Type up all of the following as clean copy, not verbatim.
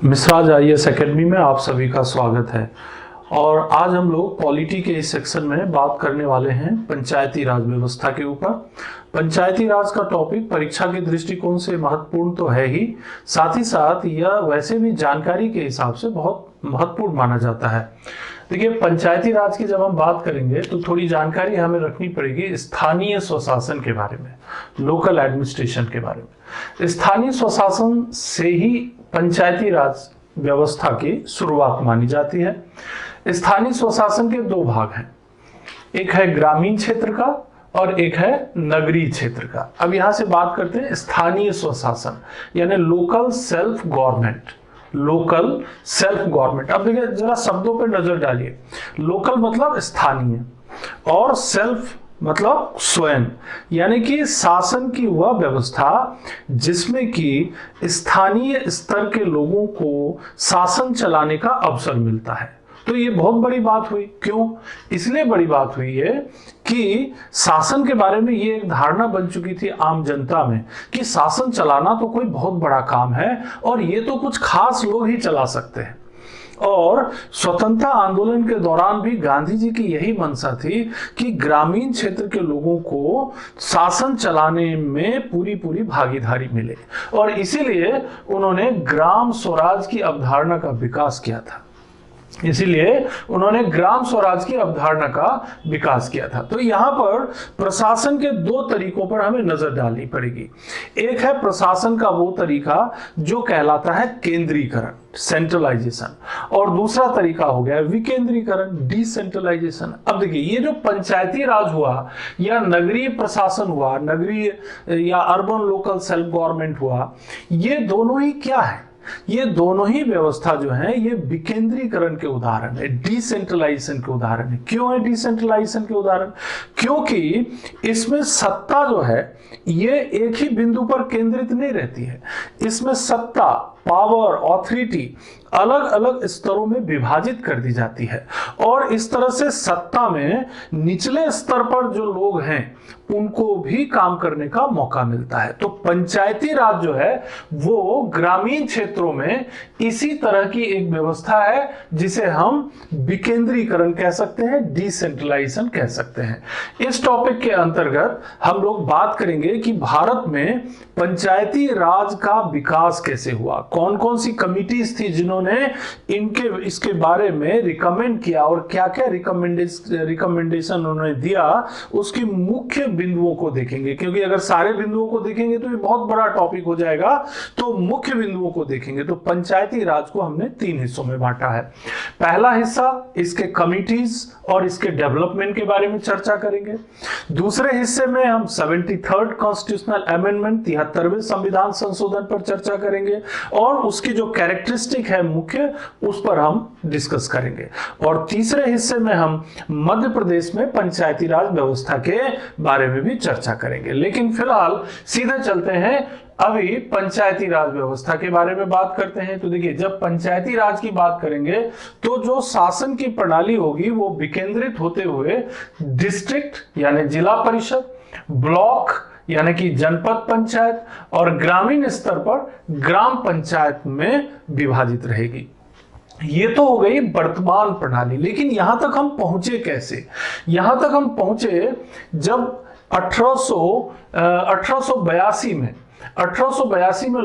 मिसराज IAS academy में आप सभी का स्वागत है। और आज हम लोग पॉलिटी के इस सेक्शन में बात करने वाले हैं पंचायती राज व्यवस्था के ऊपर। पंचायती राज का टॉपिक परीक्षा के दृष्टिकोण से महत्वपूर्ण तो है ही, साथ ही साथ यह वैसे भी जानकारी के हिसाब से बहुत महत्वपूर्ण माना जाता है। देखिए, पंचायती राज की जब हम बात करेंगे तो थोड़ी जानकारी हमें रखनी पड़ेगी स्थानीय स्वशासन के बारे में, लोकल एडमिनिस्ट्रेशन के बारे में। स्थानीय स्वशासन से ही पंचायती राज व्यवस्था की शुरुआत मानी जाती है। स्थानीय स्वशासन के दो भाग हैं, एक है ग्रामीण क्षेत्र का और एक है नगरीय क्षेत्र का। अब यहां से बात करते हैं स्थानीय स्वशासन यानी local self government. Local self government, अब देखिए जरा शब्दों पर नजर डालिए। लोकल मतलब स्थानीय और सेल्फ मतलब स्वयं, यानी कि शासन की वह व्यवस्था जिसमें कि स्थानीय स्तर के लोगों को शासन चलाने का अवसर मिलता है। तो ये बहुत बड़ी बात हुई। क्यों? इसलिए बड़ी बात हुई है कि शासन के बारे में ये एक धारणा बन चुकी थी आम जनता में कि शासन चलाना तो कोई बहुत बड़ा काम है और ये तो कुछ खास लोग ही चला सकते हैं। और स्वतंत्रता आंदोलन के दौरान भी गांधी जी की यही मंशा थी कि ग्रामीण क्षेत्र के लोगों को शासन चलाने में पूरी पूरी भागीदारी मिले, और इसीलिए उन्होंने ग्राम स्वराज की अवधारणा का विकास किया था। तो यहां पर प्रशासन के दो तरीकों पर हमें नजर डालनी पड़ेगी। एक है प्रशासन का वो तरीका जो कहलाता है केंद्रीकरण, सेंट्रलाइजेशन, और दूसरा तरीका हो गया विकेंद्रीकरण, डिसेंट्रलाइजेशन। अब देखिए, ये जो पंचायती राज हुआ या नगरीय प्रशासन हुआ, नगरीय या अर्बन लोकल सेल्फ गवर्नमेंट हुआ, ये दोनों ही क्या है? ये दोनों ही व्यवस्था जो है ये विकेंद्रीकरण के उदाहरण है, डिसेंट्रलाइजेशन के उदाहरण है। क्यों है डिसेंट्रलाइजेशन के उदाहरण? क्योंकि इसमें सत्ता जो है ये एक ही बिंदु पर केंद्रित नहीं रहती है। इसमें सत्ता, पावर, ऑथोरिटी अलग अलग स्तरों में विभाजित कर दी जाती है, और इस तरह से सत्ता में निचले स्तर पर जो लोग हैं उनको भी काम करने का मौका मिलता है। तो पंचायती राज जो है वो ग्रामीण क्षेत्रों में इसी तरह की एक व्यवस्था है जिसे हम विकेंद्रीकरण कह सकते हैं, डिसेंट्रलाइजेशन कह सकते हैं। इस टॉपिक के अंतर्गत हम लोग बात करेंगे कि भारत में पंचायती राज का विकास कैसे हुआ, कौन कौन सी कमिटीज थी जिन्होंने इसके बारे में रिकमेंड किया और क्या क्या रिकमेंडेशन उन्होंने दिया, उसकी मुख्य बिंदुओं को देखेंगे। क्योंकि अगर सारे बिंदुओं को देखेंगे तो ये बहुत बड़ा टॉपिक हो जाएगा, तो मुख्य बिंदुओं को देखेंगे। तो पंचायती राज को हमने 3 हिस्सों में बांटा है। पहला हिस्सा इसके कमिटीज और इसके डेवलपमेंट के बारे में चर्चा करेंगे। दूसरे हिस्से में हम 73rd कॉन्स्टिट्यूशनल अमेंडमेंट, 73वें संविधान संशोधन पर चर्चा करेंगे और उसकी जो कैरेक्टरिस्टिक है मुख्य, उस पर हम डिस्कस करेंगे। और तीसरे हिस्से में हम मध्य प्रदेश में पंचायती राज व्यवस्था के बारे में भी चर्चा करेंगे। लेकिन फिलहाल सीधे चलते हैं, अभी पंचायती राज व्यवस्था के बारे में बात करते हैं। तो देखिए, जब पंचायती राज की बात करेंगे तो जो शासन की प्रणाली होगी वो विकेंद्रित होते हुए डिस्ट्रिक्ट यानी जिला परिषद, ब्लॉक यानी कि जनपद पंचायत और ग्रामीण स्तर पर ग्राम पंचायत में विभाजित रहेगी। ये तो हो गई वर्तमान प्रणाली। लेकिन यहां तक हम पहुंचे कैसे? यहां तक हम पहुंचे जब 1882 में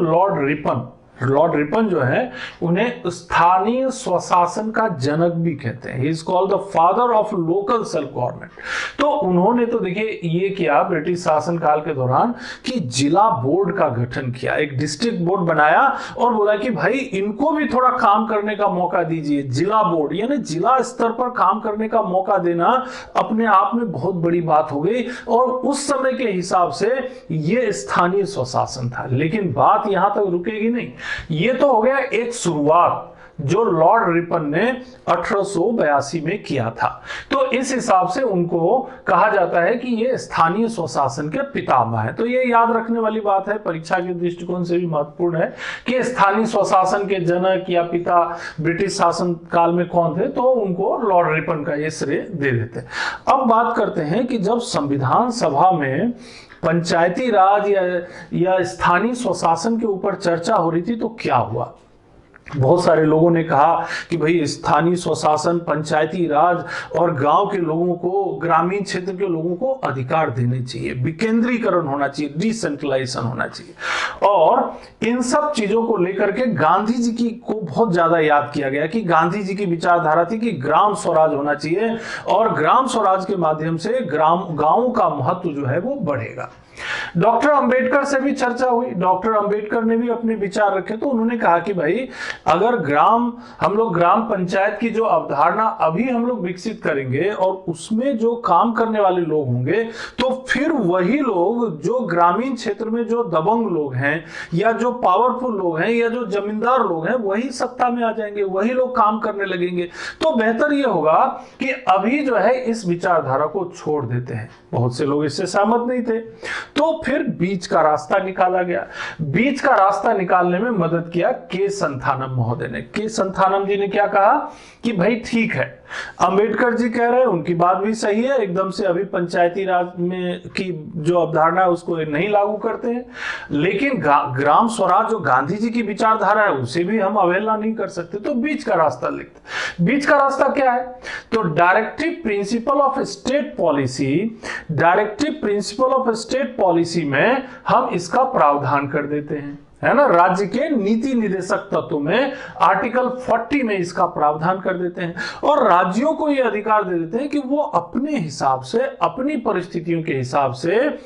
लॉर्ड रिपन जो है उन्हें स्थानीय स्वशासन का जनक भी कहते हैं। He is called the father of local self government. तो उन्होंने तो देखिए ये किया ब्रिटिश शासन काल के दौरान कि जिला बोर्ड का गठन किया, एक डिस्ट्रिक्ट बोर्ड बनाया और बोला कि भाई इनको भी थोड़ा काम करने का मौका दीजिए। जिला बोर्ड यानी जिला स्तर पर काम करने का मौका देना अपने आप में बहुत बड़ी बात हो गई, और उस समय के हिसाब से ये स्थानीय स्वशासन था। लेकिन बात यहां तक रुकेगी नहीं। ये तो हो गया एक शुरुआत जो लॉर्ड रिपन ने 1882 में किया था। तो इस हिसाब से उनको कहा जाता है कि ये स्थानीय स्वशासन के पितामह है। तो ये याद रखने वाली बात है, परीक्षा के दृष्टिकोण से भी महत्वपूर्ण है कि स्थानीय स्वशासन के जनक या पिता ब्रिटिश शासन काल में कौन थे, तो उनको लॉर्ड रिपन का ये श्रेय दे देते। अब बात करते हैं कि जब संविधान सभा में पंचायती राज या स्थानीय स्वशासन के ऊपर चर्चा हो रही थी तो क्या हुआ। बहुत सारे लोगों ने कहा कि भाई स्थानीय स्वशासन, पंचायती राज और गांव के लोगों को, ग्रामीण क्षेत्र के लोगों को अधिकार देने चाहिए, विकेंद्रीकरण होना चाहिए, डिसेंट्रलाइजेशन होना चाहिए। और इन सब चीजों को लेकर के गांधी जी की को बहुत ज्यादा याद किया गया कि गांधी जी की विचारधारा थी कि ग्राम स्वराज होना चाहिए और ग्राम स्वराज के माध्यम से गांवों का महत्व जो है वो बढ़ेगा। डॉक्टर अंबेडकर से भी चर्चा हुई। डॉक्टर अंबेडकर ने भी अपने विचार रखे, तो उन्होंने कहा कि भाई अगर हम लोग ग्राम पंचायत की जो अवधारणा अभी हम लोग विकसित करेंगे और उसमें जो काम करने वाले लोग होंगे, तो फिर वही लोग जो ग्रामीण क्षेत्र में जो दबंग लोग हैं या जो पावरफुल लोग हैं या जो जमींदार लोग हैं, वही सत्ता में आ जाएंगे, वही लोग काम करने लगेंगे। तो बेहतर यह होगा कि अभी जो है इस विचारधारा को छोड़ देते हैं। बहुत से लोग इससे सहमत नहीं थे, तो फिर बीच का रास्ता निकाला गया। बीच का रास्ता निकालने में मदद किया के संथानम महोदय ने। के संथानम जी ने क्या कहा कि भाई ठीक है, अंबेडकर जी कह रहे हैं, उनकी बात भी सही है, एकदम से अभी पंचायती राज में की जो अवधारणा है उसको नहीं लागू करते हैं, लेकिन ग्राम स्वराज जो गांधी जी की विचारधारा है उसे भी हम अवहेलना नहीं कर सकते। तो बीच का रास्ता लिखते। बीच का रास्ता क्या है? तो directive principle of state policy, directive principle of state policy में हम इसका प्रावधान कर देते हैं, है ना। राज्य के नीति निर्देशक तत्व में आर्टिकल 40 में इसका प्रावधान कर देते हैं और राज्यों को यह अधिकार दे देते हैं कि वो अपने हिसाब से, अपनी परिस्थितियों के हिसाब से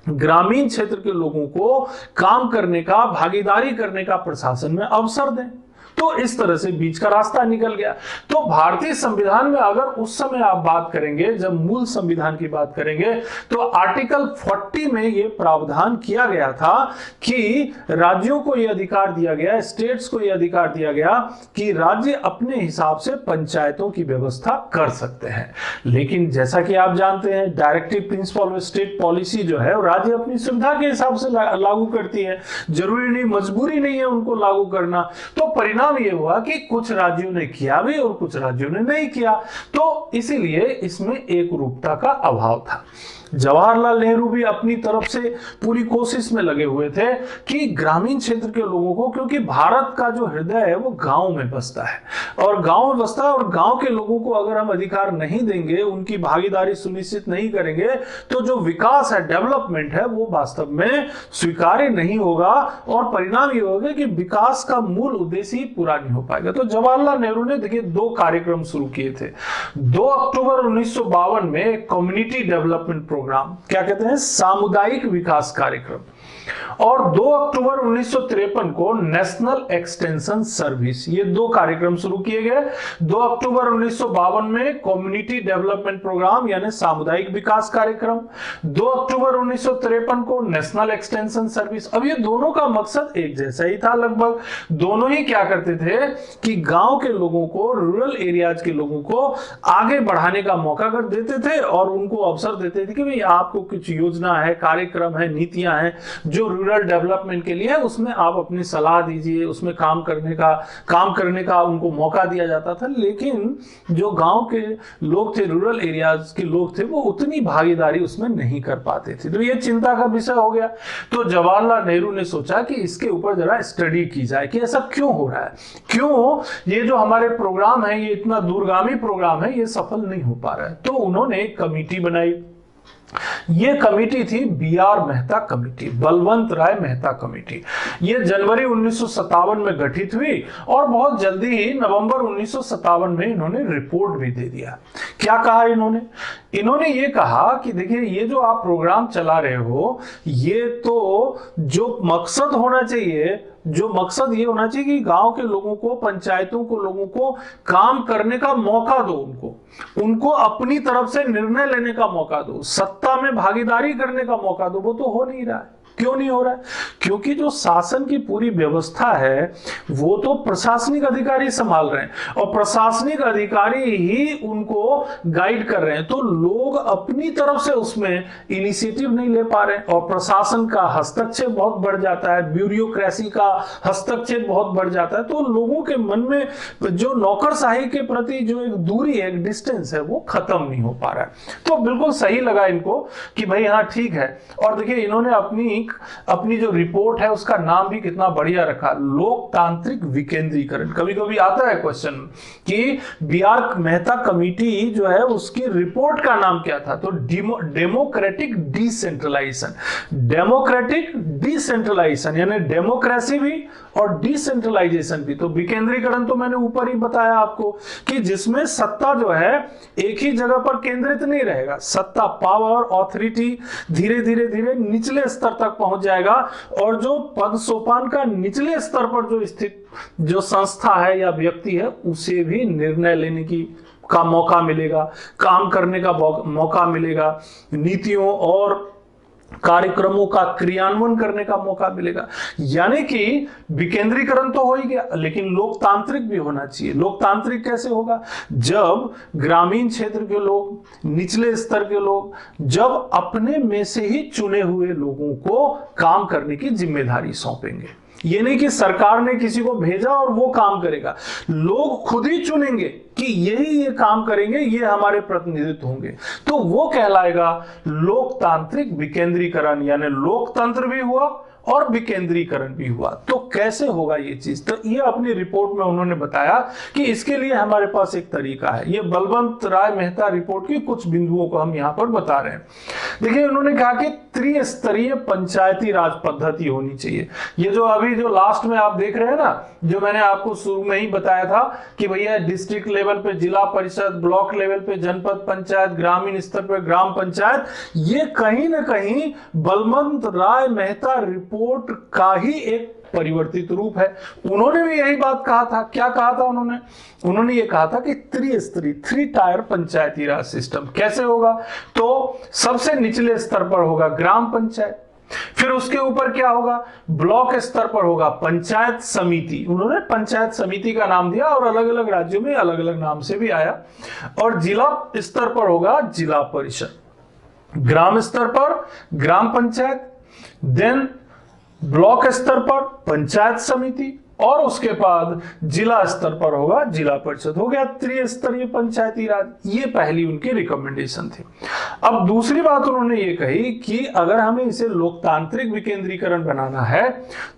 ग्रामीण क्षेत्र के लोगों को काम करने का, भागीदारी करने का प्रशासन में अवसर दें। तो इस तरह से बीच का रास्ता निकल गया। तो भारतीय संविधान में अगर उस समय आप बात करेंगे, जब मूल संविधान की बात करेंगे, तो आर्टिकल 40 में यह प्रावधान किया गया था कि राज्यों को यह अधिकार दिया गया, स्टेट्स को यह अधिकार दिया गया कि राज्य अपने हिसाब से पंचायतों की व्यवस्था कर सकते हैं। लेकिन जैसा कि आप जानते हैं, directive principle of state policy जो है राज्य अपनी सुविधा के हिसाब से लागू करती है, जरूरी नहीं, मजबूरी नहीं है उनको लागू करना। तो परिणाम ये हुआ कि कुछ राज्यों ने किया भी और कुछ राज्यों ने नहीं किया। तो इसीलिए इसमें एक रूपता का अभाव था। जवाहरलाल नेहरू भी अपनी तरफ से पूरी कोशिश में लगे हुए थे कि ग्रामीण क्षेत्र के लोगों को, क्योंकि भारत का जो हृदय है वो गांव में बसता है और गांव में बसता है, और गांव के लोगों को अगर हम अधिकार नहीं देंगे, उनकी भागीदारी सुनिश्चित नहीं करेंगे, तो जो विकास है, डेवलपमेंट है, वो वास्तव में स्वीकार्य नहीं होगा और परिणाम ये होगा कि विकास का मूल उद्देश्य ही पूरा नहीं हो पाएगा। तो जवाहरलाल नेहरू ने देखिए 2 कार्यक्रम शुरू किए थे। 2 अक्टूबर 1952 में कम्युनिटी डेवलपमेंट प्रोग्राम, क्या कहते हैं, सामुदायिक विकास कार्यक्रम, और 2 अक्टूबर 1953 को नेशनल एक्सटेंशन सर्विस, ये 2 कार्यक्रम शुरू किए गए। 2 अक्टूबर 1952 में कम्युनिटी डेवलपमेंट प्रोग्राम यानी सामुदायिक विकास कार्यक्रम, 2 अक्टूबर 1953 को नेशनल एक्सटेंशन सर्विस। अब ये दोनों का मकसद एक जैसा ही था लगभग। दोनों ही क्या करते थे कि गांव के लोगों को, रूरल एरियाज के लोगों को आगे बढ़ाने का मौका कर देते थे और उनको अवसर देते थे कि भाई आपको कुछ योजना है, कार्यक्रम है, नीतियां हैं जो रूरल डेवलपमेंट के लिए है, उसमें आप अपनी सलाह दीजिए, उसमें काम करने का उनको मौका दिया जाता था। लेकिन जो गांव के लोग थे, रूरल एरियाज के लोग थे, वो उतनी भागीदारी उसमें नहीं कर पाते थे। तो ये चिंता का विषय हो गया। तो जवाहरलाल नेहरू ने सोचा कि इसके ऊपर जरा स्टडी की जाए कि ऐसा क्यों हो रहा है, क्यों ये जो हमारे प्रोग्राम है, ये इतना दूरगामी प्रोग्राम है, ये सफल नहीं हो पा रहा है। तो उन्होंने एक कमेटी बनाई। ये कमेटी थी बी.आर. मेहता कमेटी, बलवंत राय मेहता कमेटी। ये जनवरी 1957 में गठित हुई और बहुत जल्दी ही नवंबर 1957 में इन्होंने रिपोर्ट भी दे दिया। क्या कहा इन्होंने ये कहा कि देखिए, ये जो आप प्रोग्राम चला रहे हो, ये तो जो मकसद होना चाहिए, जो मकसद ये होना चाहिए कि गांव के लोगों को, पंचायतों को, लोगों को काम करने का मौका दो, उनको अपनी तरफ से निर्णय लेने का मौका दो, सत्ता में भागीदारी करने का मौका दो। वो तो हो नहीं रहा है। क्यों नहीं हो रहा है? क्योंकि जो शासन की पूरी व्यवस्था है वो तो प्रशासनिक अधिकारी संभाल रहे हैं और प्रशासनिक अधिकारी ही उनको गाइड कर रहे हैं। तो लोग अपनी तरफ से उसमें इनिशिएटिव नहीं ले पा रहे हैं और प्रशासन का हस्तक्षेप बहुत बढ़ जाता है, ब्यूरोक्रेसी का हस्तक्षेप बहुत बढ़ जाता है। तो लोगों के मन में जो नौकरशाही के प्रति जो एक दूरी है, एक डिस्टेंस है, वो खत्म नहीं हो पा रहा है। तो बिल्कुल सही लगा इनको कि भाई हाँ ठीक है। और देखिए, इन्होंने अपनी एक अपनी जो रिपोर्ट है उसका नाम भी कितना बढ़िया रखा, लोकतांत्रिक विकेंद्रीकरण। कभी कभी आता है क्वेश्चन कि बी आर मेहता कमेटी जो है उसकी रिपोर्ट का नाम क्या था, तो डेमोक्रेटिक डिसेंट्रलाइजेशन। डेमोक्रेटिक डिसेंट्रलाइजेशन यानी डेमोक्रेसी भी और डिसेंट्रलाइजेशन भी। तो विकेंद्रीकरण तो मैंने ऊपर ही बताया आपको कि जिसमें सत्ता जो है एक ही जगह पर केंद्रित नहीं रहेगा, सत्ता, पावर, ऑथोरिटी धीरे धीरे धीरे निचले स्तर तक पहुंच जाएगा, और जो पद सोपान का निचले स्तर पर जो स्थित जो संस्था है या व्यक्ति है उसे भी निर्णय लेने का मौका मिलेगा, काम करने का मौका मिलेगा, नीतियों और कार्यक्रमों का क्रियान्वयन करने का मौका मिलेगा। यानी कि विकेंद्रीकरण तो हो ही गया, लेकिन लोकतांत्रिक भी होना चाहिए। लोकतांत्रिक कैसे होगा? जब ग्रामीण क्षेत्र के लोग, निचले स्तर के लोग जब अपने में से ही चुने हुए लोगों को काम करने की जिम्मेदारी सौंपेंगे। ये नहीं कि सरकार ने किसी को भेजा और वो काम करेगा, लोग खुद ही चुनेंगे कि यही ये काम करेंगे, ये हमारे प्रतिनिधित्व होंगे, तो वो कहलाएगा लोकतांत्रिक विकेंद्रीकरण। यानी लोकतंत्र भी हुआ और विकेंद्रीकरण भी हुआ। तो कैसे होगा ये चीज? तो ये अपनी रिपोर्ट में उन्होंने बताया कि इसके लिए हमारे पास एक तरीका है। ये बलवंत राय मेहता रिपोर्ट की कुछ बिंदुओं को हम यहां पर बता रहे हैं। देखिए, उन्होंने कहा कि त्रिस्तरीय पंचायती राज पद्धति होनी चाहिए। ये जो अभी जो लास्ट में आप देख रहे हैं ना, जो मैंने आपको शुरू में ही बताया था कि भैया डिस्ट्रिक्ट लेवल पे जिला परिषद, ब्लॉक लेवल पे जनपद पंचायत, ग्रामीण स्तर पर ग्राम पंचायत, ये कहीं ना कहीं बलवंत राय मेहता रिपोर्ट का ही एक परिवर्तित रूप है। उन्होंने भी यही बात कहा था। क्या कहा था उन्होंने ये कहा था कि त्रिस्तरीय, 3 टायर पंचायती राज सिस्टम। कैसे होगा? तो सबसे निचले स्तर पर होगा ग्राम पंचायत, फिर उसके ऊपर क्या होगा? ब्लॉक स्तर पर होगा पंचायत समिति। उन्होंने पंचायत समिति का नाम दिया और अलग अलग राज्यों में अलग अलग नाम से भी आया। और जिला स्तर पर होगा जिला परिषद, ग्राम स्तर पर ग्राम पंचायत, देन ब्लॉक स्तर पर पंचायत समिति, और उसके बाद जिला स्तर पर होगा जिला परिषद। हो गया त्रिस्तरीय पंचायती राज। ये पहली उनकी रिकमेंडेशन थी। अब दूसरी बात उन्होंने ये कही कि अगर हमें इसे लोकतांत्रिक विकेंद्रीकरण बनाना है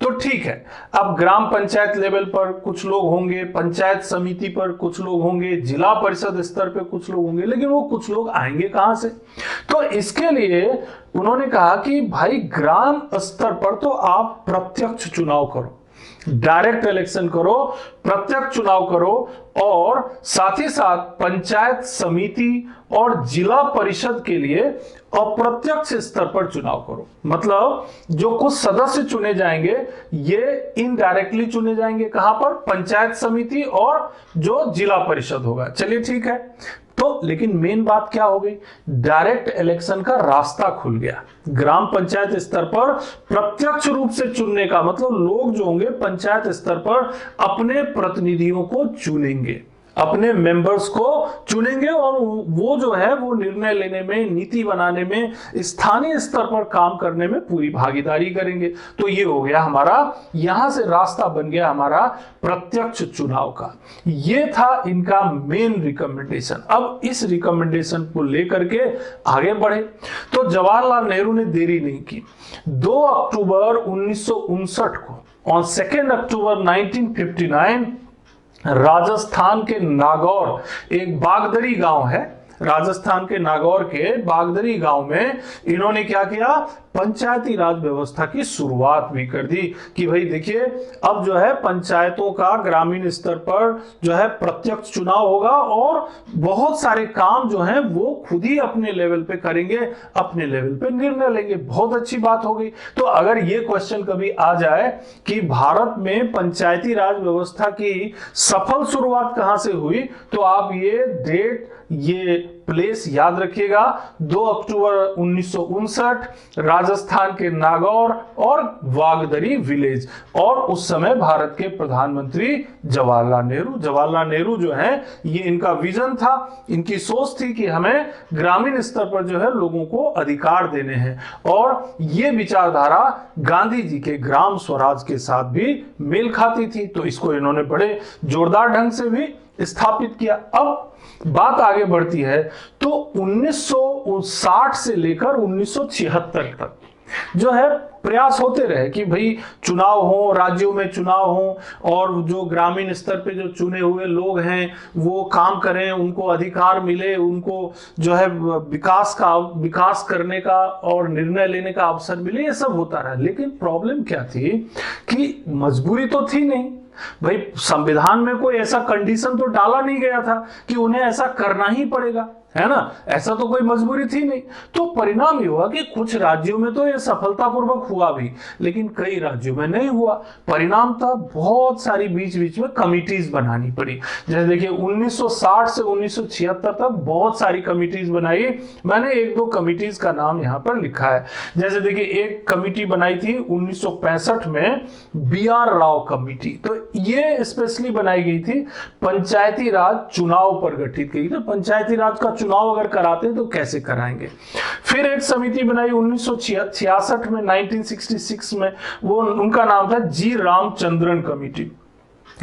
तो ठीक है, अब ग्राम पंचायत लेवल पर कुछ लोग होंगे, पंचायत समिति पर कुछ लोग होंगे, जिला परिषद स्तर पर कुछ लोग होंगे, लेकिन वो कुछ लोग आएंगे कहां से? तो इसके लिए उन्होंने कहा कि भाई ग्राम स्तर पर तो आप प्रत्यक्ष चुनाव करो, डायरेक्ट इलेक्शन करो, प्रत्यक्ष चुनाव करो, और साथ ही साथ पंचायत समिति और जिला परिषद के लिए अप्रत्यक्ष स्तर पर चुनाव करो। मतलब जो कुछ सदस्य चुने जाएंगे ये इनडायरेक्टली चुने जाएंगे। कहां पर? पंचायत समिति और जो जिला परिषद होगा। चलिए ठीक है। तो लेकिन मेन बात क्या हो गई? डायरेक्ट इलेक्शन का रास्ता खुल गया। ग्राम पंचायत स्तर पर प्रत्यक्ष रूप से चुनने का मतलब लोग जो होंगे पंचायत स्तर पर अपने प्रतिनिधियों को चुनेंगे, अपने मेंबर्स को चुनेंगे, और वो जो है वो निर्णय लेने में, नीति बनाने में, स्थानीय स्तर पर काम करने में पूरी भागीदारी करेंगे। तो ये हो गया हमारा, यहां से रास्ता बन गया हमारा प्रत्यक्ष चुनाव का। ये था इनका मेन रिकमेंडेशन। अब इस रिकमेंडेशन को लेकर के आगे बढ़े तो जवाहरलाल नेहरू ने देरी नहीं की। 2 अक्टूबर 1959 को, ऑन 2 अक्टूबर 1959, राजस्थान के नागौर, एक बागदरी गांव है, राजस्थान के नागौर के बागदरी गांव में इन्होंने क्या किया? पंचायती राज व्यवस्था की शुरुआत भी कर दी कि भाई देखिए अब जो है पंचायतों का ग्रामीण स्तर पर जो है प्रत्यक्ष चुनाव होगा और बहुत सारे काम जो हैं वो खुद ही अपने लेवल पे करेंगे, अपने लेवल पे निर्णय लेंगे। बहुत अच्छी बात हो गई। तो अगर ये क्वेश्चन कभी आ जाए कि भारत में पंचायती राज व्यवस्था की सफल शुरुआत कहां से हुई, तो आप ये डेट, ये प्लेस याद रखिएगा। 2 अक्टूबर 1959, राजस्थान के नागौर और वागदरी विलेज, और उस समय भारत के प्रधानमंत्री जवाहरलाल नेहरू। जवाहरलाल नेहरू जो है ये इनका विजन था, इनकी सोच थी कि हमें ग्रामीण स्तर पर जो है लोगों को अधिकार देने हैं, और ये विचारधारा गांधी जी के ग्राम स्वराज के साथ भी मेल खाती थी। तो इसको इन्होंने बड़े जोरदार ढंग से भी स्थापित किया। अब बात आगे बढ़ती है तो 1959 से लेकर 1976 तक जो है प्रयास होते रहे कि भाई चुनाव हो, राज्यों में चुनाव हो, और जो ग्रामीण स्तर पे जो चुने हुए लोग हैं वो काम करें, उनको अधिकार मिले, उनको जो है विकास करने का और निर्णय लेने का अवसर मिले, ये सब होता रहा। लेकिन प्रॉब्लम क्या थी कि मजबूरी तो थी नहीं भाई, संविधान में कोई ऐसा कंडीशन तो डाला नहीं गया था कि उन्हें ऐसा करना ही पड़ेगा, है ना, ऐसा तो कोई मजबूरी थी नहीं। तो परिणाम ये हुआ कि कुछ राज्यों में तो ये सफलतापूर्वक हुआ भी, लेकिन कई राज्यों में नहीं हुआ। परिणाम था बहुत सारी बीच बीच में कमिटीज बनानी पड़ी। जैसे देखिए 1960 से 1976 तक बहुत सारी कमिटीज बनाई। मैंने एक दो कमिटीज का नाम यहाँ पर लिखा है। जैसे देखिए एक कमिटी बनाई थी 1965 में, BR राव कमिटी। तो ये स्पेशली बनाई गई थी पंचायती राज चुनाव पर गठित की थी। पंचायती राज का चुनाव अगर कराते हैं तो कैसे कराएंगे। फिर एक समिति बनाई 1966 में, 1966 में, वो उनका नाम था जी रामचंद्रन कमेटी।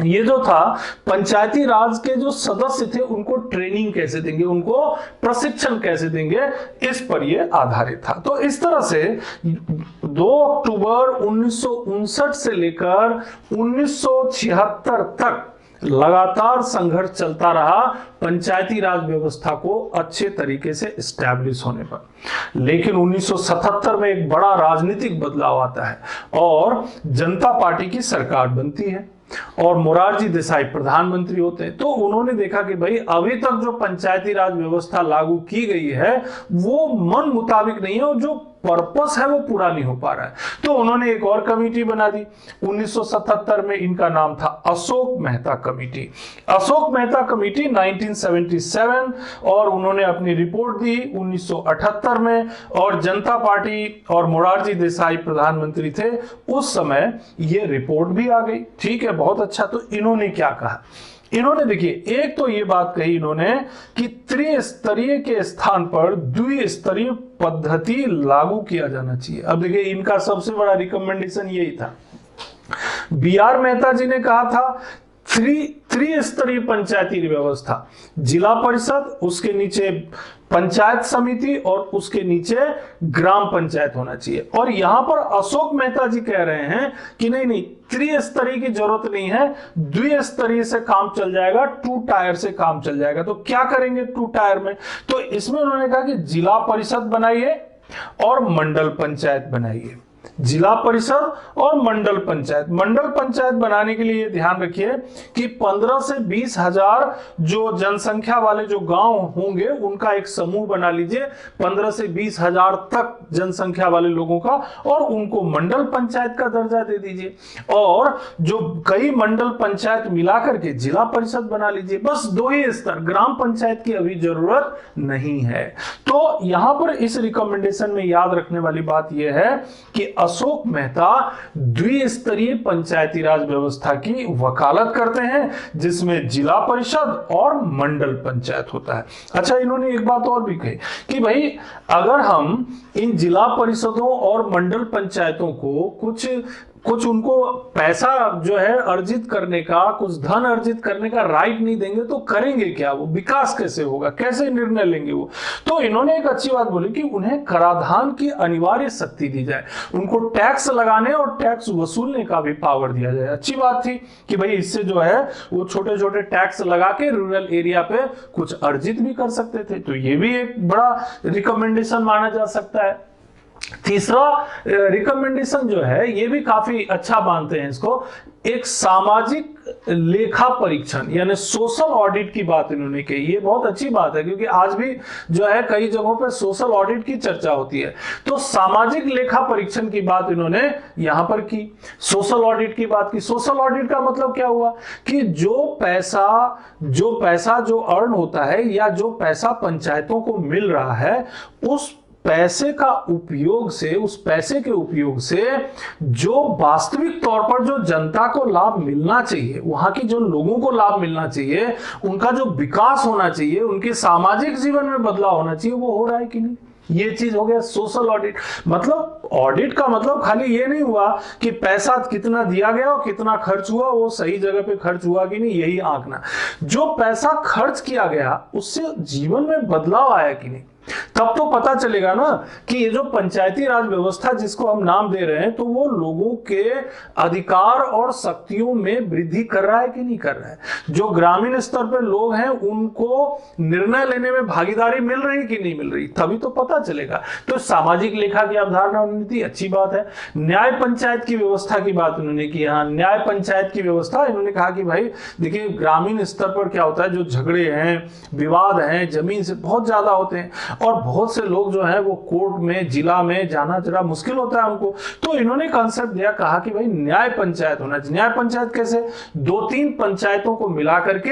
ये जो था पंचायती राज के जो सदस्य थे उनको ट्रेनिंग कैसे देंगे, उनको प्रशिक्षण कैसे देंगे, इस पर ये आधारित था। तो इस तरह से 2 अक्टूबर 1959 से लेकर 1976 तक लगातार संघर्ष चलता रहा पंचायती राज व्यवस्था को अच्छे तरीके से एस्टैब्लिश होने पर। लेकिन 1977 में एक बड़ा राजनीतिक बदलाव आता है और जनता पार्टी की सरकार बनती है और मोरारजी देसाई प्रधानमंत्री होते हैं। तो उन्होंने देखा कि भाई अभी तक जो पंचायती राज व्यवस्था लागू की गई है वो मन मुताबिक नहीं है और जो पर्पस है वो पूरा नहीं हो पा रहा है। तो उन्होंने एक और कमेटी बना दी 1977 में। इनका नाम था अशोक मेहता कमेटी। अशोक मेहता कमेटी 1977, और उन्होंने अपनी रिपोर्ट दी 1978 में। और जनता पार्टी और मोरारजी देसाई प्रधानमंत्री थे उस समय, ये रिपोर्ट भी आ गई। ठीक है, बहुत अच्छा। तो इन्होंने क्या कहा, इन्होंने देखिए एक तो ये बात कही इन्होंने कि त्रिस्तरीय के स्थान पर द्विस्तरीय पद्धति लागू किया जाना चाहिए। अब देखिए इनका सबसे बड़ा रिकमेंडेशन यही था। BR मेहता जी ने कहा था त्रिस्तरीय पंचायती व्यवस्था, जिला परिषद, उसके नीचे पंचायत समिति और उसके नीचे ग्राम पंचायत होना चाहिए। और यहां पर अशोक मेहता जी कह रहे हैं कि नहीं, त्रिस्तरीय की जरूरत नहीं है, द्विस्तरीय से काम चल जाएगा, 2 टायर से काम चल जाएगा। तो क्या करेंगे 2 टायर में? तो इसमें उन्होंने कहा कि जिला परिषद बनाइए और मंडल पंचायत बनाइए। जिला परिषद और मंडल पंचायत। मंडल पंचायत बनाने के लिए ध्यान रखिए कि 15 से 20 हजार जो जनसंख्या वाले जो गांव होंगे उनका एक समूह बना लीजिए, 15 से 20 हजार तक जनसंख्या वाले लोगों का, और उनको मंडल पंचायत का दर्जा दे दीजिए। और जो कई मंडल पंचायत मिलाकर के जिला परिषद बना लीजिए। बस 2 ही स्तर, ग्राम पंचायत की अभी जरूरत नहीं है। तो यहां पर इस रिकमेंडेशन में याद रखने वाली बात यह है कि अशोक मेहता द्विस्तरीय पंचायती राज व्यवस्था की वकालत करते हैं, जिसमें जिला परिषद और मंडल पंचायत होता है। अच्छा, इन्होंने एक बात और भी कही कि भाई अगर हम इन जिला परिषदों और मंडल पंचायतों को कुछ उनको पैसा जो है अर्जित करने का, कुछ धन अर्जित करने का राइट नहीं देंगे तो करेंगे क्या? वो विकास कैसे होगा, कैसे निर्णय लेंगे वो? तो इन्होंने एक अच्छी बात बोली कि उन्हें कराधान की अनिवार्य शक्ति दी जाए, उनको टैक्स लगाने और टैक्स वसूलने का भी पावर दिया जाए। अच्छी बात थी कि भाई इससे जो है वो छोटे छोटे टैक्स लगा के रूरल एरिया पे कुछ अर्जित भी कर सकते थे। तो ये भी एक बड़ा रिकमेंडेशन माना जा सकता है। तीसरा रिकमेंडेशन जो है ये भी काफी अच्छा मानते हैं इसको, एक सामाजिक लेखा परीक्षण यानी सोशल ऑडिट की बात इन्होंने कही। ये बहुत अच्छी बात है क्योंकि आज भी जो है कई जगहों पर सोशल ऑडिट की चर्चा होती है। तो सामाजिक लेखा परीक्षण की बात इन्होंने यहां पर की, सोशल ऑडिट की बात की। सोशल ऑडिट का मतलब क्या हुआ कि जो पैसा जो अर्न होता है या जो पैसा पंचायतों को मिल रहा है, उस पैसे का उपयोग से, उस पैसे के उपयोग से जो वास्तविक तौर पर जो जनता को लाभ मिलना चाहिए, वहां के जो लोगों को लाभ मिलना चाहिए, उनका जो विकास होना चाहिए, उनके सामाजिक जीवन में बदलाव होना चाहिए, वो हो रहा है कि नहीं? ये चीज हो गया सोशल ऑडिट। मतलब ऑडिट का मतलब खाली ये नहीं हुआ कि पैसा कितना दिया गया और कितना खर्च हुआ, वो सही जगह पे खर्च हुआ कि नहीं, यही आंकना। जो पैसा खर्च किया गया उससे जीवन में बदलाव आया कि नहीं, तब तो पता चलेगा ना कि ये जो पंचायती राज व्यवस्था जिसको हम नाम दे रहे हैं, तो वो लोगों के अधिकार और शक्तियों में वृद्धि कर रहा है कि नहीं कर रहा है। जो ग्रामीण स्तर पर लोग हैं उनको निर्णय लेने में भागीदारी मिल रही कि नहीं मिल रही, तभी तो पता चलेगा। तो सामाजिक लेखा की अवधारणा उन्होंने दी, अच्छी बात है। न्याय पंचायत की व्यवस्था की बात उन्होंने की। हाँ, न्याय पंचायत की व्यवस्था, इन्होंने कहा कि भाई देखिए ग्रामीण स्तर पर क्या होता है, जो झगड़े हैं, विवाद हैं, जमीन से बहुत ज्यादा होते हैं और बहुत से लोग जो है वो कोर्ट में, जिला में जाना जरा मुश्किल होता है उनको। तो इन्होंने कॉन्सेप्ट दिया, कहा कि भाई न्याय पंचायत होना चाहिए। न्याय पंचायत कैसे, 2-3 पंचायतों को मिला करके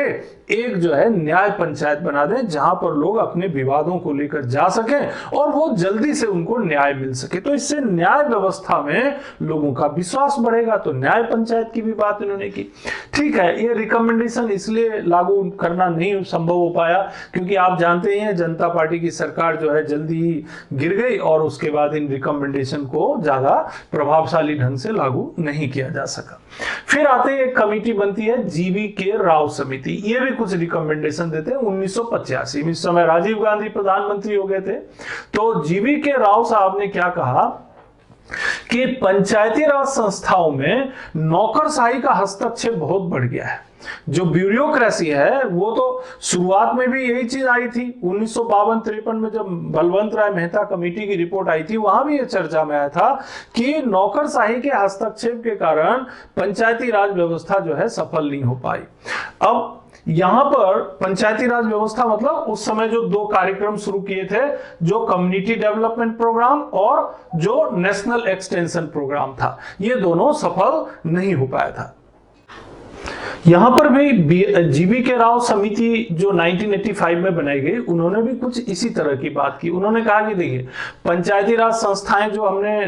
एक जो है न्याय पंचायत बना दें, जहां पर लोग अपने विवादों को लेकर जा सकें और वो जल्दी से उनको न्याय मिल सके। तो इससे न्याय व्यवस्था में लोगों का विश्वास बढ़ेगा। तो न्याय पंचायत की भी बात इन्होंने की। ठीक है, ये रिकमेंडेशन इसलिए लागू करना नहीं संभव हो पाया क्योंकि आप जानते ही हैं जनता पार्टी की सरकार जो है जल्दी ही गिर गई और उसके बाद इन रिकमेंडेशन को ज्यादा प्रभावशाली ढंग से लागू नहीं किया जा सका। फिर आते हैं एक कमेटी बनती है जीवी के राव समिति। ये भी कुछ रिकमेंडेशन देते हैं। 1985 में, इस समय राजीव गांधी प्रधानमंत्री हो गए थे। तो जीवी के राव साहब ने क्या कहा कि पंचायती राज संस्थाओं में नौकरशाही का हस्तक्षेप बहुत बढ़ गया है। जो ब्यूरोक्रेसी है वो तो शुरुआत में भी यही चीज आई थी। 1952-53 में जब बलवंत राय मेहता कमेटी की रिपोर्ट आई थी, वहां भी ये चर्चा में आया था कि नौकरशाही के हस्तक्षेप के कारण पंचायती राज व्यवस्था जो है सफल नहीं हो पाई। अब यहां पर पंचायती राज व्यवस्था मतलब उस समय जो 2 कार्यक्रम शुरू किए थे, जो कम्युनिटी डेवलपमेंट प्रोग्राम और जो नेशनल एक्सटेंशन प्रोग्राम था, ये दोनों सफल नहीं हो पाया था। यहां पर भी जीवी के राव समिति जो 1985 में बनाई गई, उन्होंने भी कुछ इसी तरह की बात की। उन्होंने कहा कि देखिए पंचायती राज संस्थाएं जो हमने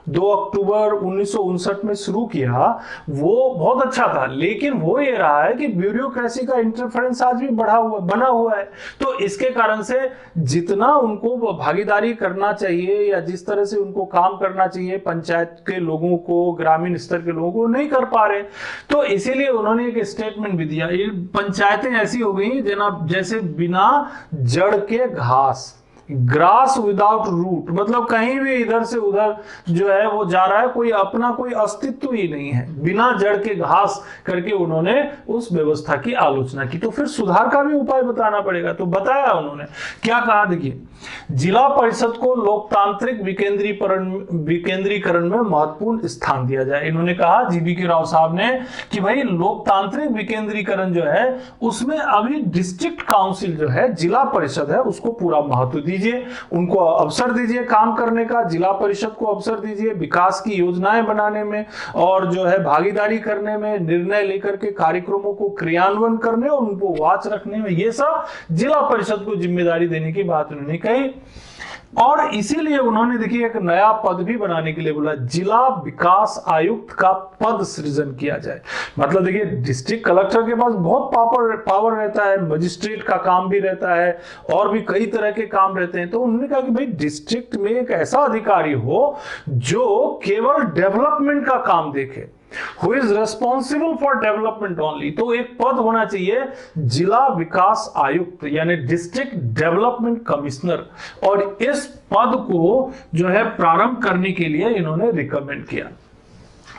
2 अक्टूबर 1959 में शुरू किया वो बहुत अच्छा था, लेकिन वो ये रहा है कि ब्यूरोक्रेसी का इंटरफेरेंस आज भी बना हुआ है। तो इसके कारण से जितना उनको भागीदारी करना चाहिए या जिस तरह से उनको काम करना चाहिए पंचायत के लोगों को, ग्रामीण स्तर के लोगों को, नहीं कर पा रहे। तो इसीलिए उन्होंने एक स्टेटमेंट भी दिया, ये पंचायतें ऐसी हो गई जैसे बिना जड़ के घास, ग्रास विदाउट रूट, मतलब कहीं भी इधर से उधर जो है वो जा रहा है, कोई अपना कोई अस्तित्व ही नहीं है, बिना जड़ के घास करके उन्होंने उस व्यवस्था की आलोचना की। तो फिर सुधार का भी उपाय बताना पड़ेगा। तो बताया उन्होंने, क्या कहा देखिए, जिला परिषद को लोकतांत्रिक विकेंद्रीकरण में महत्वपूर्ण स्थान दिया जाए। इन्होंने कहा, जीवी के राव साहब ने, कि भाई लोकतांत्रिक विकेंद्रीकरण जो है उसमें अभी डिस्ट्रिक्ट काउंसिल जो है, जिला परिषद है, उसको पूरा महत्व दीजिए, उनको अवसर दीजिए काम करने का, जिला परिषद को अवसर दीजिए विकास की योजनाएं बनाने में और जो है भागीदारी करने में, निर्णय लेकर के कार्यक्रमों को क्रियान्वयन करने और उनको वॉच रखने में, ये सब जिला परिषद को जिम्मेदारी देने की बात उन्होंने कही। और इसीलिए उन्होंने देखिए एक नया पद भी बनाने के लिए बोला, जिला विकास आयुक्त का पद सृजन किया जाए। मतलब देखिए डिस्ट्रिक्ट कलेक्टर के पास बहुत पावर रहता है, मजिस्ट्रेट का काम भी रहता है और भी कई तरह के काम रहते हैं। तो उन्होंने कहा कि भाई डिस्ट्रिक्ट में एक ऐसा अधिकारी हो जो केवल डेवलपमेंट का काम देखे, Who is responsible for development only। तो एक पद होना चाहिए जिला विकास आयुक्त, यानी डिस्ट्रिक्ट डेवलपमेंट कमिश्नर, और इस पद को जो है प्रारंभ करने के लिए इन्होंने रिकमेंड किया।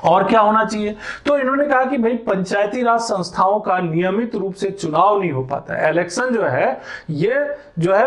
और क्या होना चाहिए, तो इन्होंने कहा कि भाई पंचायती राज संस्थाओं का नियमित रूप से चुनाव नहीं हो पाता है। इलेक्शन जो है ये जो है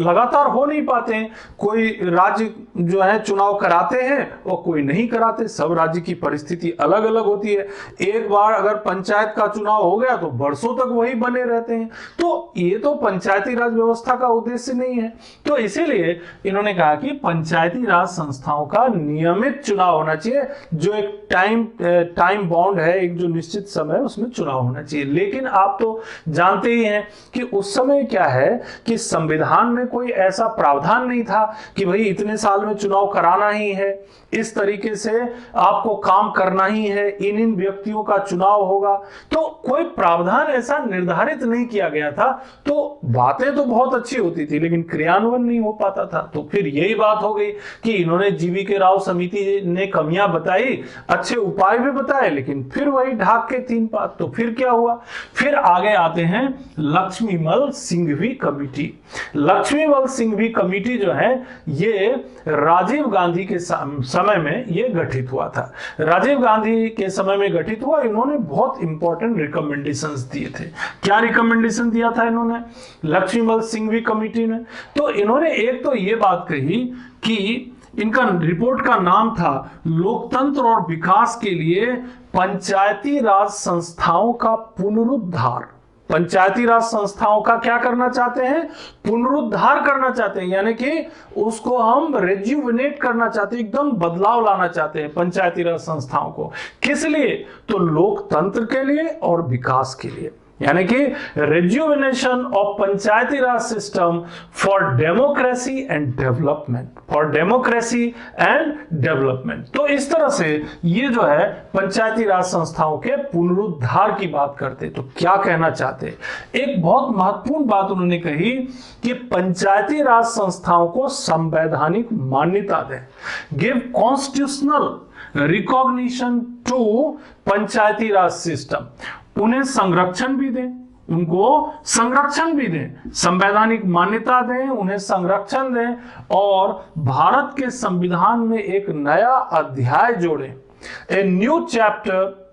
लगातार हो नहीं पाते हैं। कोई राज्य जो है चुनाव कराते हैं और कोई नहीं कराते, सब राज्य की परिस्थिति अलग अलग होती है। एक बार अगर पंचायत का चुनाव हो गया तो वर्षों तक वही बने रहते हैं। तो ये तो पंचायती राज व्यवस्था का उद्देश्य नहीं है। तो इसीलिए इन्होंने कहा कि पंचायती राज संस्थाओं का नियमित चुनाव होना चाहिए, जो एक टाइम बाउंड है, एक जो निश्चित समय उसमें चुनाव होना चाहिए। लेकिन आप तो जानते ही हैं कि उस समय क्या है कि संविधान में कोई ऐसा प्रावधान नहीं था कि भाई इतने साल में चुनाव कराना ही है, इस तरीके से आपको काम करना ही है, इन व्यक्तियों का चुनाव होगा। तो कोई प्रावधान ऐसा निर्धारित नहीं किया गया था। तो बातें तो बहुत अच्छी होती थी लेकिन क्रियान्वयन नहीं हो पाता था। तो फिर यही बात हो गई कि इन्होंने जीवी के राव समिति ने कमियां बताई अच्छे उपाय भी बताए, लेकिन फिर वही ढाक के 3 बात। तो फिर क्या हुआ, फिर आगे आते हैं लक्ष्मीमल सिंघवी कमेटी। लक्ष्मीमल सिंघवी कमेटी जो है ये राजीव गांधी के समय में ये गठित हुआ था। राजीव गांधी के समय में गठित हुआ। इन्होंने बहुत इंपॉर्टेंट रिकमेंडेशंस दिए थे। क्या रिकमेंडेशन दिया था इन्होंने लक्ष्मीमल सिंघवी कमेटी ने? तो इन्होंने एक तो ये बात कही कि इनका रिपोर्ट का नाम था लोकतंत्र और विकास के लिए पंचायती राज संस्थाओं का पुनरुद्धार। पंचायती राज संस्थाओं का क्या करना चाहते हैं? पुनरुद्धार करना चाहते हैं, यानी कि उसको हम रेज्यूविनेट करना चाहते हैं, एकदम बदलाव लाना चाहते हैं पंचायती राज संस्थाओं को। किस लिए? तो लोकतंत्र के लिए और विकास के लिए, यानी कि rejuvenation of Panchayati Raj system for democracy and development, for democracy and development. तो इस तरह से ये जो है पंचायती राज संस्थाओं के पुनरुद्धार की बात करते। तो क्या कहना चाहते? एक बहुत महत्वपूर्ण बात उन्होंने कही कि पंचायती राज संस्थाओं को संवैधानिक मान्यता दें, give constitutional recognition to Panchayati Raj system, उन्हें संरक्षण भी दें, उनको संरक्षण भी दें, संवैधानिक मान्यता दें, उन्हें संरक्षण दें, और भारत के संविधान में एक नया अध्याय जोड़ें, a new chapter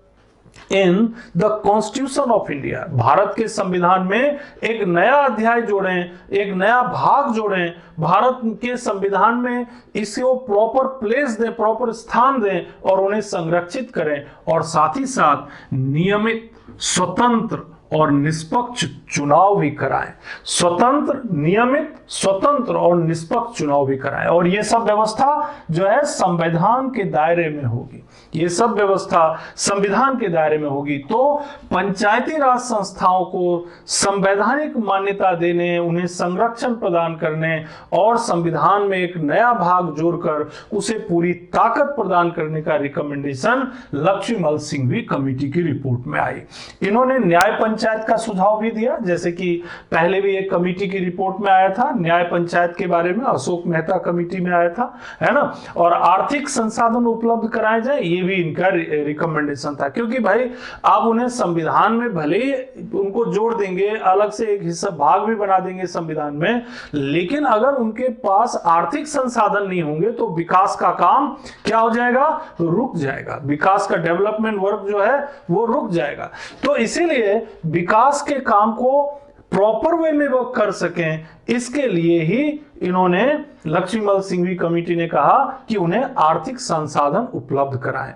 in the constitution of India. Bharat के संविधान में एक नया अध्याय जोड़ें, एक नया भाग जोड़ें भारत के संविधान में, इसको प्रॉपर प्लेस दें, प्रॉपर स्थान दें और उन्हें संरक्षित करें, और साथ ही साथ नियमित, स्वतंत्र और निष्पक्ष चुनाव भी कराएं। स्वतंत्र, नियमित, स्वतंत्र और निष्पक्ष चुनाव भी कराएं, और ये सब व्यवस्था जो है संविधान के दायरे में होगी। ये सब व्यवस्था संविधान के दायरे में होगी। तो पंचायती राज संस्थाओं को संवैधानिक मान्यता देने, उन्हें संरक्षण प्रदान करने और संविधान में एक नया भाग जोड़कर उसे पूरी ताकत प्रदान करने का रिकमेंडेशन लक्ष्मीमल सिंघवी कमेटी की रिपोर्ट में आई। इन्होंने न्याय पंचायत का सुझाव भी दिया, जैसे कि पहले भी एक कमेटी की रिपोर्ट में आया था न्याय पंचायत के बारे में, अशोक मेहता कमेटी में आया था, है ना। और आर्थिक संसाधन उपलब्ध कराए जाए, ये भी इनका रिकमेंडेशन था, क्योंकि भाई आप उन्हें संविधान में भले ही उनको जोड़ देंगे, अलग से एक हिस्सा भाग भी बना देंगे संविधान में, लेकिन अगर उनके पास आर्थिक संसाधन नहीं होंगे तो विकास का काम क्या हो जाएगा? रुक जाएगा। विकास का डेवलपमेंट वर्क जो है वो रुक जाएगा। तो इसीलिए विकास के काम को प्रॉपर वे में वो कर सकें, इसके लिए ही इन्होंने, लक्ष्मीमल सिंघवी कमेटी ने कहा कि उन्हें आर्थिक संसाधन उपलब्ध कराएं।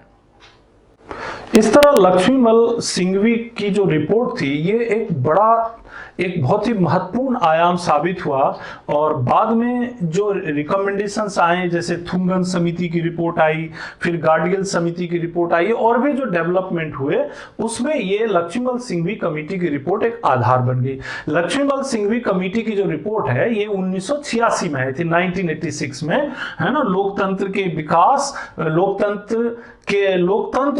इस तरह लक्ष्मीमल सिंघवी की जो रिपोर्ट थी ये एक बहुत ही महत्वपूर्ण आयाम साबित हुआ, और बाद में जो रिकमेंडेशंस आए, जैसे थुंगन समिति की रिपोर्ट आई, फिर गार्डियल समिति की रिपोर्ट आई, और भी जो डेवलपमेंट हुए उसमें ये लक्ष्मीमल सिंघवी कमेटी की रिपोर्ट एक आधार बन गई। लक्ष्मीमल सिंघवी कमेटी की जो रिपोर्ट है ये 1986 में आई थी, 1986 में, है ना। लोकतंत्र के विकास, लोकतंत्र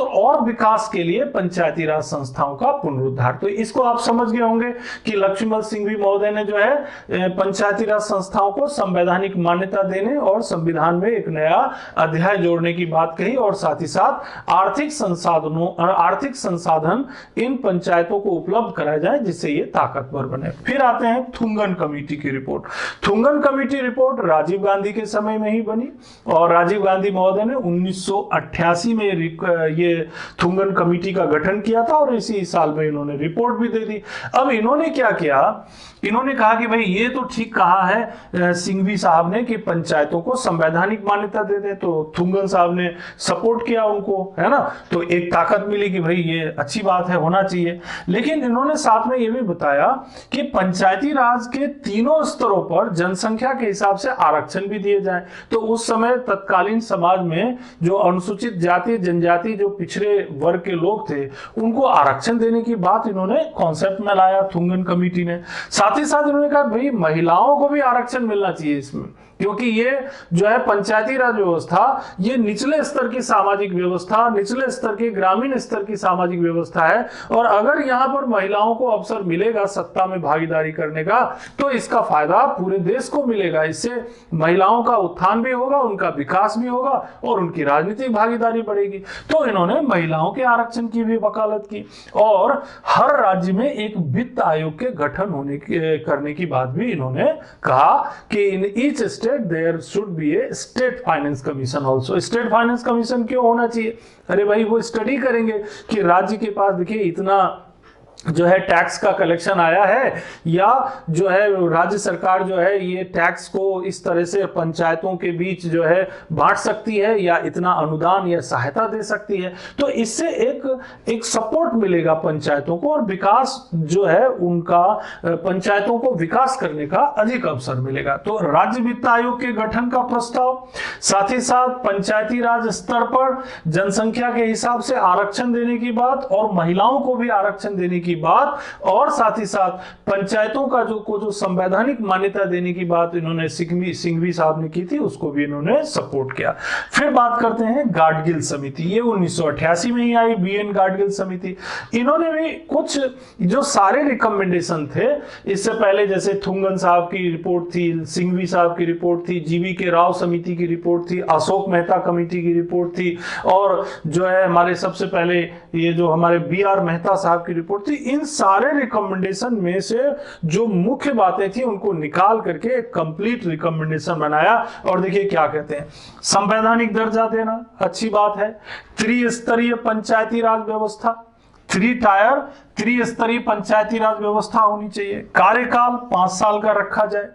और विकास के लिए पंचायती राज संस्थाओं का पुनरुद्धार। तो इसको आप समझ गए होंगे कि लक्ष्मीमल सिंघवी महोदय ने जो है पंचायती राज संस्थाओं को संवैधानिक मान्यता देने और संविधान में एक नया अध्याय जोड़ने की बात कही, और साथ ही साथ आर्थिक संसाधन इन पंचायतों को उपलब्ध कराए जाए जिससे ये ताकतवर बने। फिर आते हैं थुंगन कमेटी की रिपोर्ट। थुंगन कमेटी रिपोर्ट राजीव गांधी के समय में ही बनी, और राजीव गांधी महोदय ने 1988 में ये थुंगन कमेटी का गठन किया था, और इसी साल में इन्होंने रिपोर्ट भी दे दी। अब इन्होंने क्या किया? इन्होंने कहा कि भाई ये तो ठीक कहा है सिंघवी साहब ने कि पंचायतों को संवैधानिक मान्यता दे दे, तो थुंगन साहब ने सपोर्ट किया उनको, है ना। तो एक ताकत मिली कि भाई ये अच्छी बात है, होना चाहिए। लेकिन इन्होंने साथ में ये भी बताया कि पंचायती राज के तीनों स्तरों पर जनसंख्या के हिसाब से आरक्षण भी दिए जाए। तो उस समय तत्कालीन समाज में जो अनुसूचित जाति, जनजाति, जो पिछड़े वर्ग के लोग थे, उनको आरक्षण देने की बात इन्होंने कॉन्सेप्ट में लाया थुंगन कमेटी ने। साथ ही साथ इन्होंने कहा भाई महिलाओं को भी आरक्षण मिलना चाहिए इसमें, क्योंकि ये जो है पंचायती राज व्यवस्था, ये निचले स्तर की सामाजिक व्यवस्था, निचले स्तर की ग्रामीण स्तर की सामाजिक व्यवस्था है। और अगर यहाँ पर महिलाओं को अवसर मिलेगा सत्ता में भागीदारी करने का, तो इसका फायदा पूरे देश को मिलेगा। इससे महिलाओं का उत्थान भी होगा, उनका विकास भी होगा और उनकी राजनीतिक भागीदारी बढ़ेगी। तो इन्होंने महिलाओं के आरक्षण की भी वकालत की और हर राज्य में एक वित्त आयोग के गठन करने की बात भी इन्होंने कहा कि in each state there should be a state finance commission also. State finance commission क्यों होना चाहिए? अरे भाई, वो स्टडी करेंगे कि राज्य के पास देखिए इतना जो है टैक्स का कलेक्शन आया है, या जो है राज्य सरकार जो है ये टैक्स को इस तरह से पंचायतों के बीच जो है बांट सकती है, या इतना अनुदान या सहायता दे सकती है। तो इससे एक सपोर्ट मिलेगा पंचायतों को और विकास जो है उनका, पंचायतों को विकास करने का अधिक अवसर मिलेगा। तो राज्य वित्त आयोग के गठन का प्रस्ताव, साथ ही साथ पंचायती राज स्तर पर जनसंख्या के हिसाब से आरक्षण देने की बात और महिलाओं को भी आरक्षण देने की बात, और साथ ही साथ पंचायतों का जो संवैधानिक मान्यता देने की बात इन्होंने सिंघवी साहब ने की थी, उसको भी इन्होंने सपोर्ट किया। फिर बात करते हैं गाडगिल समिति। ये 1988 में ही आई बीएन गाडगिल समिति। इन्होंने भी कुछ जो सारे रिकमेंडेशन थे, इससे पहले जैसे थुंगन साहब की रिपोर्ट थी, सिंघवी साहब की रिपोर्ट थी, जीवी के राव समिति की रिपोर्ट थी, अशोक मेहता कमेटी की रिपोर्ट थी, और जो है हमारे सबसे पहले ये जो हमारे बीआर मेहता साहब की रिपोर्ट थी। इन सारे रिकमेंडेशन में से जो मुख्य बातें थी उनको निकाल करके एक कंप्लीट रिकमेंडेशन बनाया। और देखिए क्या कहते हैं, संवैधानिक दर्जा देना अच्छी बात है, त्रिस्तरीय पंचायती राज व्यवस्था, त्रिस्तरीय पंचायती राज व्यवस्था होनी चाहिए, कार्यकाल 5 साल का रखा जाए,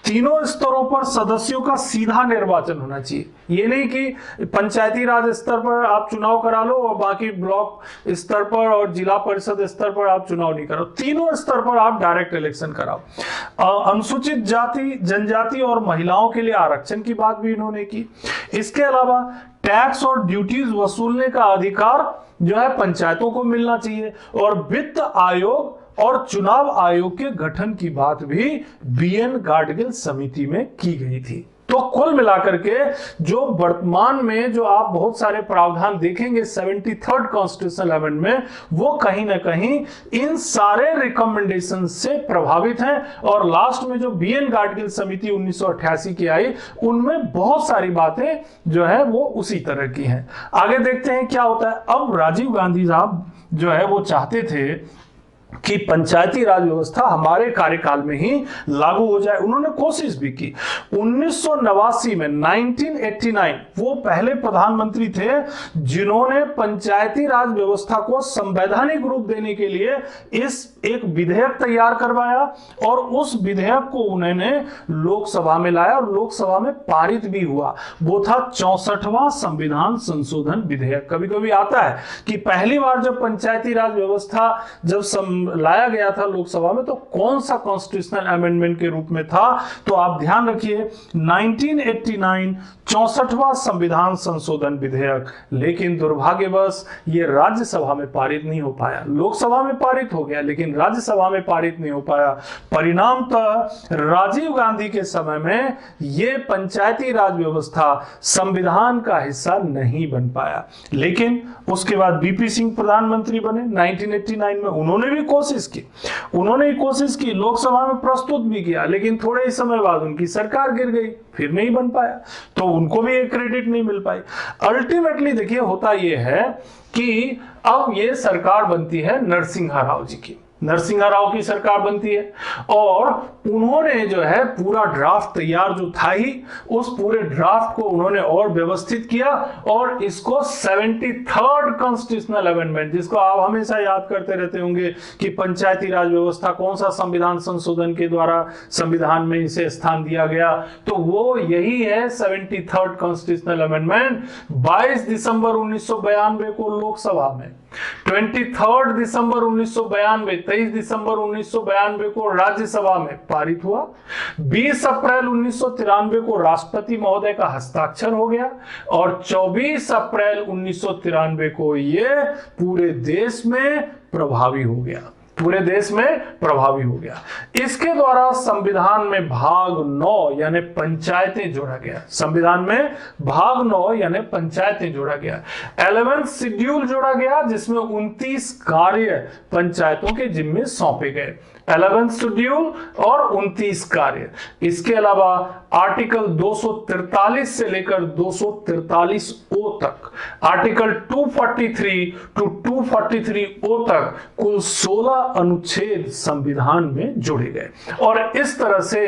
तीनों स्तरों पर सदस्यों का सीधा निर्वाचन होना चाहिए। ये नहीं कि पंचायती राज स्तर पर आप चुनाव करा लो और बाकी ब्लॉक स्तर पर और जिला परिषद स्तर पर आप चुनाव नहीं करो, तीनों स्तर पर आप डायरेक्ट इलेक्शन कराओ। अनुसूचित जाति, जनजाति और महिलाओं के लिए आरक्षण की बात भी इन्होंने की। इसके अलावा टैक्स और ड्यूटीज वसूलने का अधिकार जो है पंचायतों को मिलना चाहिए, और वित्त आयोग और चुनाव आयोग के गठन की बात भी बीएन गाडगिल समिति में की गई थी। तो कुल मिलाकर के जो वर्तमान में जो आप बहुत सारे प्रावधान देखेंगे 73rd कॉन्स्टिट्यूशनल अमेंडमेंट में, वो कहीं ना कहीं इन सारे रिकमेंडेशन से प्रभावित हैं। और लास्ट में जो बीएन गाडगिल समिति 1988 की आई, उनमें बहुत सारी बातें जो है वो उसी तरह की हैं। आगे देखते हैं क्या होता है। अब राजीव गांधी साहब जो है वो चाहते थे कि पंचायती राज व्यवस्था हमारे कार्यकाल में ही लागू हो जाए। उन्होंने कोशिश भी की। 1989 में 1989 वो पहले प्रधानमंत्री थे जिन्होंने पंचायती राज व्यवस्था को संवैधानिक रूप देने के लिए एक विधेयक तैयार करवाया, और उस विधेयक को उन्होंने लोकसभा में लाया और लोकसभा में पारित भी हुआ। वो था 64वां संविधान संशोधन विधेयक। कभी कभी आता है कि पहली बार जब पंचायती राज व्यवस्था जब लाया गया था लोकसभा में, तो कौन सा कॉन्स्टिट्यूशनल अमेंडमेंट के रूप में था, तो आप ध्यान रखिए 1989 64वां संविधान संशोधन विधेयक। लेकिन दुर्भाग्यवश ये राज्यसभा में पारित नहीं हो पाया। लोकसभा में पारित हो गया लेकिन राज्यसभा में पारित नहीं हो पाया। परिणामतः राजीव गांधी के समय में ये पंचायती राज व्यवस्था संविधान का हिस्सा नहीं बन पाया। लेकिन उसके बाद बीपी सिंह प्रधानमंत्री बने 1989 में। उन्होंने भी कोशिश की, लोकसभा में प्रस्तुत भी किया, लेकिन थोड़े ही समय बाद उनकी सरकार गिर गई, फिर नहीं बन पाया, तो उनको भी एक क्रेडिट नहीं मिल पाई। अल्टीमेटली देखिए होता यह है कि अब ये सरकार बनती है नरसिम्हा राव जी की। नरसिम्हा राव की सरकार बनती है और उन्होंने जो है पूरा ड्राफ्ट तैयार जो था ही, उस पूरे ड्राफ्ट को उन्होंने और व्यवस्थित किया और इसको 73rd कॉन्स्टिट्यूशनल अमेंडमेंट, जिसको आप हमेशा याद करते रहते होंगे कि पंचायती राज व्यवस्था कौन सा संविधान संशोधन के द्वारा संविधान में इसे स्थान दिया गया, तो वो यही है 73rd कॉन्स्टिट्यूशनल अमेंडमेंट। 22 दिसंबर 1992 को लोकसभा में, 23 दिसंबर 1992, 23 दिसंबर 1992 को राज्यसभा में पारित हुआ। 20 अप्रैल 1993 को राष्ट्रपति महोदय का हस्ताक्षर हो गया और 24 अप्रैल 1993 को ये पूरे देश में प्रभावी हो गया। पूरे देश में प्रभावी हो गया। इसके द्वारा संविधान में भाग 9 यानी पंचायतें जोड़ा गया। संविधान में भाग 9 यानी पंचायतें जोड़ा गया। 11th शेड्यूल जोड़ा गया जिसमें 29 कार्य पंचायतों के जिम्मे सौंपे गए। 11th शेड्यूल और 29 कार्य। इसके अलावा आर्टिकल 243 से लेकर 243 ओ तक, आर्टिकल 243 टू 243 ओ तक कुल 16 अनुच्छेद संविधान में जोड़े गए। और इस तरह से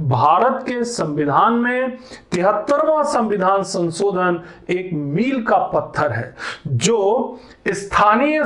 भारत के संविधान में 73वां संविधान संशोधन एक मील का पत्थर है जो स्थानीय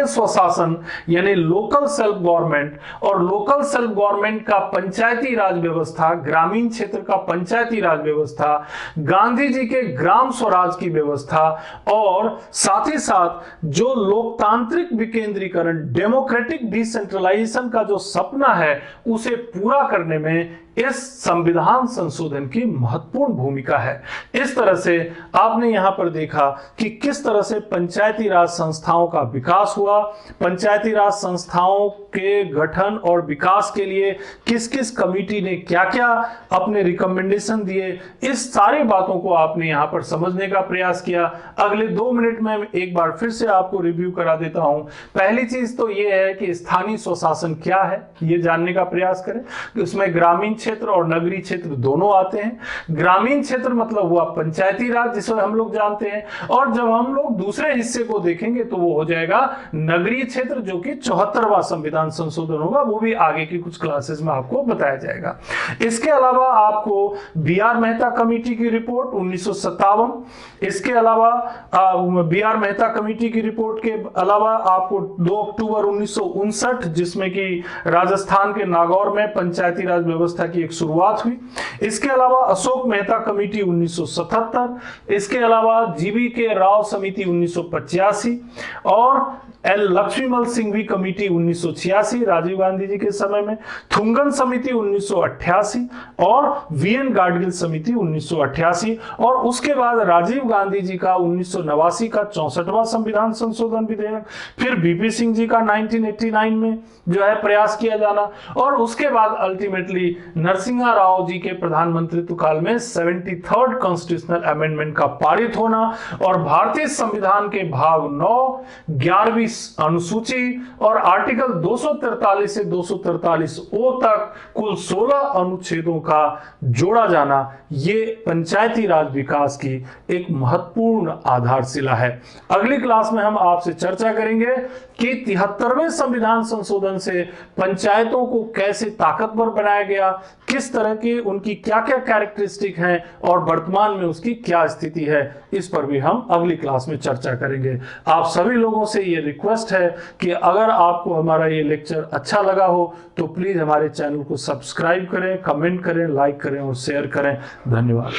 स्वशासन यानी लोकल सेल्फ गवर्नमेंट और लोकल सेल्फ गवर्नमेंट का पंचायती राज व्यवस्था, ग्रामीण क्षेत्र का पंचायती राज व्यवस्था, गांधी जी के ग्राम स्वराज की व्यवस्था और साथ ही साथ जो लोकतांत्रिक विकेंद्रीकरण, डेमोक्रेटिक डिसेंट्रलाइजेशन का जो सपना है उसे पूरा करने में इस संविधान संशोधन की महत्वपूर्ण भूमिका है। इस तरह से आपने यहां पर देखा कि किस तरह से पंचायती राज संस्थाओं का विकास हुआ, पंचायती राज संस्थाओं के गठन और विकास के लिए किस किस कमेटी ने क्या क्या अपने रिकमेंडेशन दिए, इस सारी बातों को आपने यहां पर समझने का प्रयास किया। अगले 2 मिनट में एक बार फिर से आपको रिव्यू करा देता हूं। पहली चीज तो यह है कि स्थानीय स्वशासन क्या है, यह जानने का प्रयास करें कि उसमें ग्रामीण क्षेत्र और नगरीय क्षेत्र दोनों आते हैं। ग्रामीण क्षेत्र मतलब हुआ पंचायती राज जिसे हम लोग जानते हैं, और जब हम लोग दूसरे हिस्से को देखेंगे तो वो हो जाएगा नगरीय क्षेत्र, जो कि 74वां संविधान संशोधन होगा। वो भी आगे की कुछ क्लासेस में आपको बताया जाएगा। इसके अलावा आपको बी.आर. मेहता कमेटी की रिपोर्ट 1957, इसके अलावा बी.आर. मेहता कमेटी की रिपोर्ट के अलावा आपको 2 अक्टूबर 1959 जिसमें कि राजस्थान के नागौर में पंचायती राज व्यवस्था की एक शुरुआत हुई। इसके अलावा अशोक मेहता कमेटी 1977, इसके अलावा जीवी के राव समिति 1985 और एल लक्ष्मीमल सिंघवी कमेटी 1986 राजीव गांधी जी के समय में, थुंगन समिति 1988 और वीएन गाडगिल समिति 1988 और उसके बाद राजीव गांधी जी का 1989 का 64वां संविधान संशोधन विधेयक, फिर बीपी सिंह जी का 1989 में जो है प्रयास किया जाना, और उसके बाद अल्टीमेटली नरसिंहा राव जी के प्रधानमंत्रित्व काल में 73rd कॉन्स्टिट्यूशनल अमेंडमेंट का पारित होना और भारतीय संविधान के भाग 9, 11वीं अनुसूची और आर्टिकल 243 से 243 ओ तक कुल 16 अनुच्छेदों का जोड़ा जाना, ये पंचायती राज विकास की एक महत्वपूर्ण आधारशिला है। अगली क्लास में हम आपसे चर्चा करेंगे कि 73वें संविधान संशोधन से पंचायतों को कैसे ताकतवर बनाया गया, किस तरह की उनकी क्या क्या कैरेक्टरिस्टिक हैं और वर्तमान में उसकी क्या स्थिति है, इस पर भी हम अगली क्लास में चर्चा करेंगे। आप सभी लोगों से ये रिक्वेस्ट है कि अगर आपको हमारा ये लेक्चर अच्छा लगा हो तो प्लीज हमारे चैनल को सब्सक्राइब करें, कमेंट करें, लाइक करें और शेयर करें। धन्यवाद।